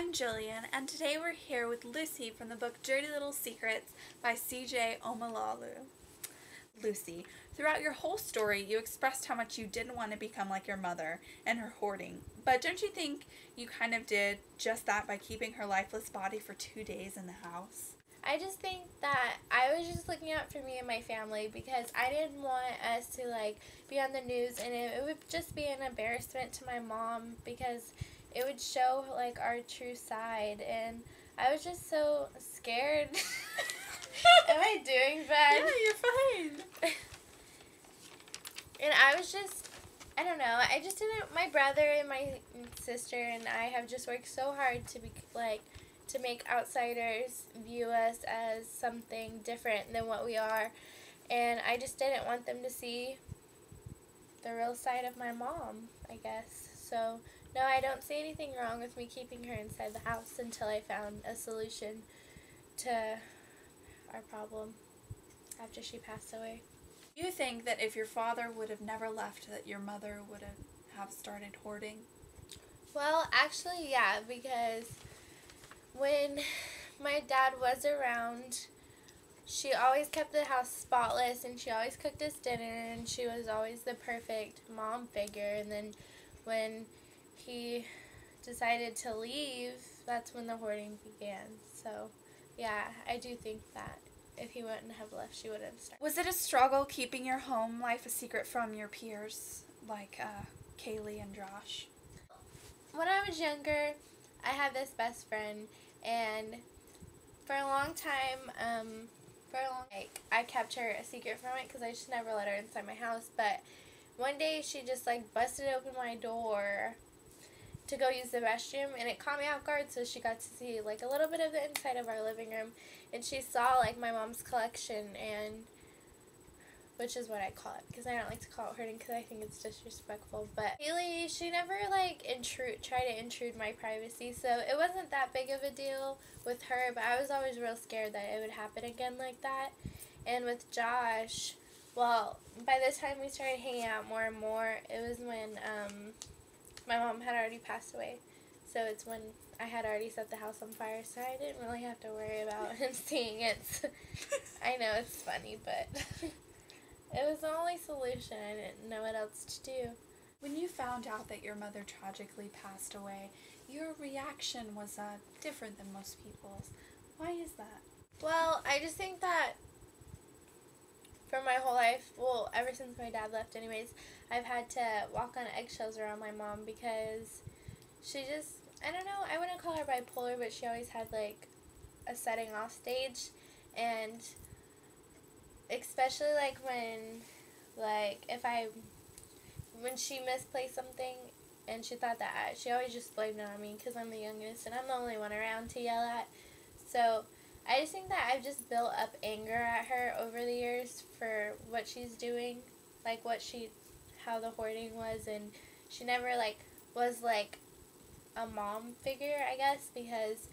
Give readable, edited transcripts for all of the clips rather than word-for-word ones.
I'm Jillian, and today we're here with Lucy from the book Dirty Little Secrets by C.J. Omalalu. Lucy, throughout your whole story, you expressed how much you didn't want to become like your mother and her hoarding. But don't you think you kind of did just that by keeping her lifeless body for 2 days in the house? I just think that I was just looking out for me and my family because I didn't want us to be on the news, and it would just be an embarrassment to my mom because it would show our true side, and I was just so scared. Am I doing bad? Yeah, you're fine. And I was just, I don't know, I just didn't, my brother and my sister and I have just worked so hard to be to make outsiders view us as something different than what we are, and I just didn't want them to see the real side of my mom, I guess. So no, I don't see anything wrong with me keeping her inside the house until I found a solution to our problem after she passed away. Do you think that if your father would have never left, that your mother would have started hoarding? Well, actually, yeah, because when my dad was around, she always kept the house spotless, and she always cooked us dinner, and she was always the perfect mom figure. And then when he decided to leave, that's when the hoarding began. So yeah, I do think that if he wouldn't have left, she would have started. Was it a struggle keeping your home life a secret from your peers, like Kaylee and Josh? When I was younger, I had this best friend, and for a long time, I kept her a secret from it because I just never let her inside my house. But one day she just busted open my door to go use the restroom, and it caught me off guard, so she got to see a little bit of the inside of our living room, and she saw my mom's collection, and which is what I call it, because I don't like to call it hoarding because I think it's disrespectful. But Haley, she never try to intrude my privacy, so it wasn't that big of a deal with her, but I was always real scared that it would happen again like that. And with Josh, well, by the time we started hanging out more and more, it was when my mom had already passed away, so it's when I had already set the house on fire, so I didn't really have to worry about him seeing it. I know it's funny, but it was the only solution. I didn't know what else to do. When you found out that your mother tragically passed away, your reaction was different than most people's. Why is that? Well, I just think that for my whole life, well, ever since my dad left anyways, I've had to walk on eggshells around my mom because she just, I don't know, I wouldn't call her bipolar, but she always had a setting off stage, and especially when she misplaced something and she thought that she always just blamed it on me because I'm the youngest and I'm the only one around to yell at. So I just think that I've just built up anger at her over the years for what she's doing, how the hoarding was, and she never was a mom figure, I guess, because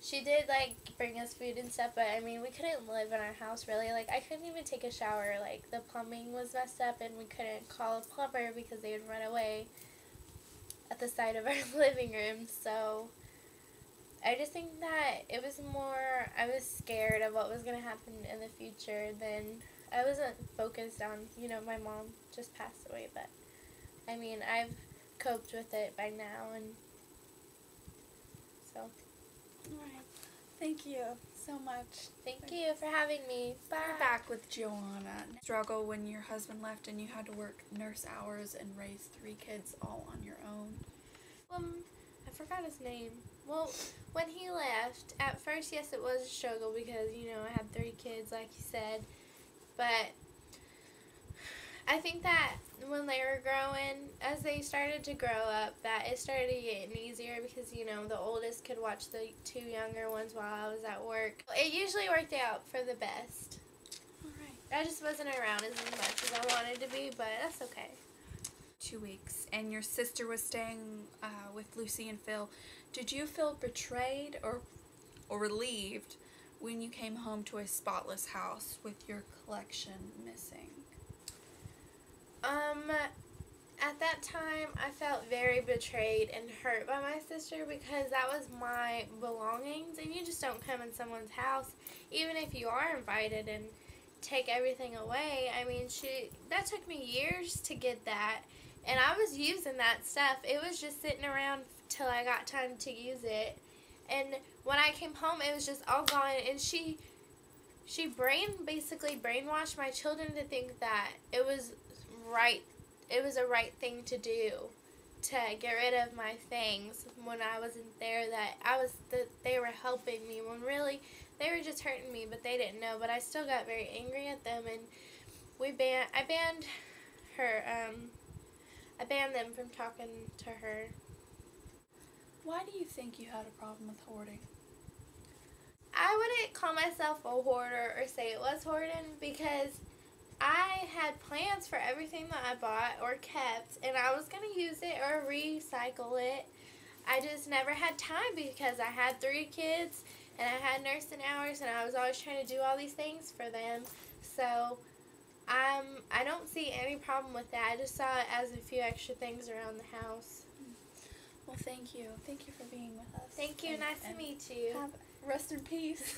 she did bring us food and stuff, but I mean, we couldn't live in our house really. I couldn't even take a shower. The plumbing was messed up, and we couldn't call a plumber because they would run away at the side of our living room. So I just think that it was more, I was scared of what was going to happen in the future than, I wasn't focused on, my mom just passed away, but I mean, I've coped with it by now, and so. Alright. Thank you so much. Thank you for having me. Bye. We're back with Joanna. Struggle when your husband left and you had to work nurse hours and raise 3 kids all on your own. I forgot his name. Well, when he left, at first, yes, it was a struggle because, I had 3 kids, like you said. But I think that when they were growing, as they started to grow up, that it started getting easier because, the oldest could watch the 2 younger ones while I was at work. It usually worked out for the best. Alright. I just wasn't around as much as I wanted to be, but that's okay. 2 weeks, and your sister was staying with Lucy and Phil. Did you feel betrayed or relieved when you came home to a spotless house with your collection missing? At that time, I felt very betrayed and hurt by my sister because that was my belongings, and you just don't come in someone's house, even if you are invited, and take everything away. I mean, that took me years to get that, and I was using that stuff. It was just sitting around till I got time to use it, and when I came home, it was just all gone, and she basically brainwashed my children to think that it was right. It was a right thing to do, to get rid of my things when I wasn't there. That they were helping me when really they were just hurting me, but they didn't know. But I still got very angry at them, and I banned her. I banned them from talking to her. Why do you think you had a problem with hoarding? I wouldn't call myself a hoarder or say it was hoarding because I had plans for everything that I bought or kept, and I was going to use it or recycle it. I just never had time because I had 3 kids, and I had nursing hours, and I was always trying to do all these things for them. So I don't see any problem with that. I just saw it as a few extra things around the house. Well, thank you. Thank you for being with us. Thank you. Nice to meet you. Rest in peace.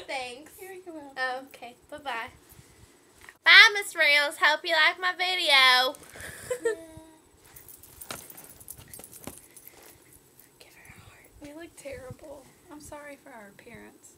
Thanks. You're welcome. Okay. Bye-bye. Bye, Miss Reels. Hope you like my video. Give her a heart. We look terrible. I'm sorry for our appearance.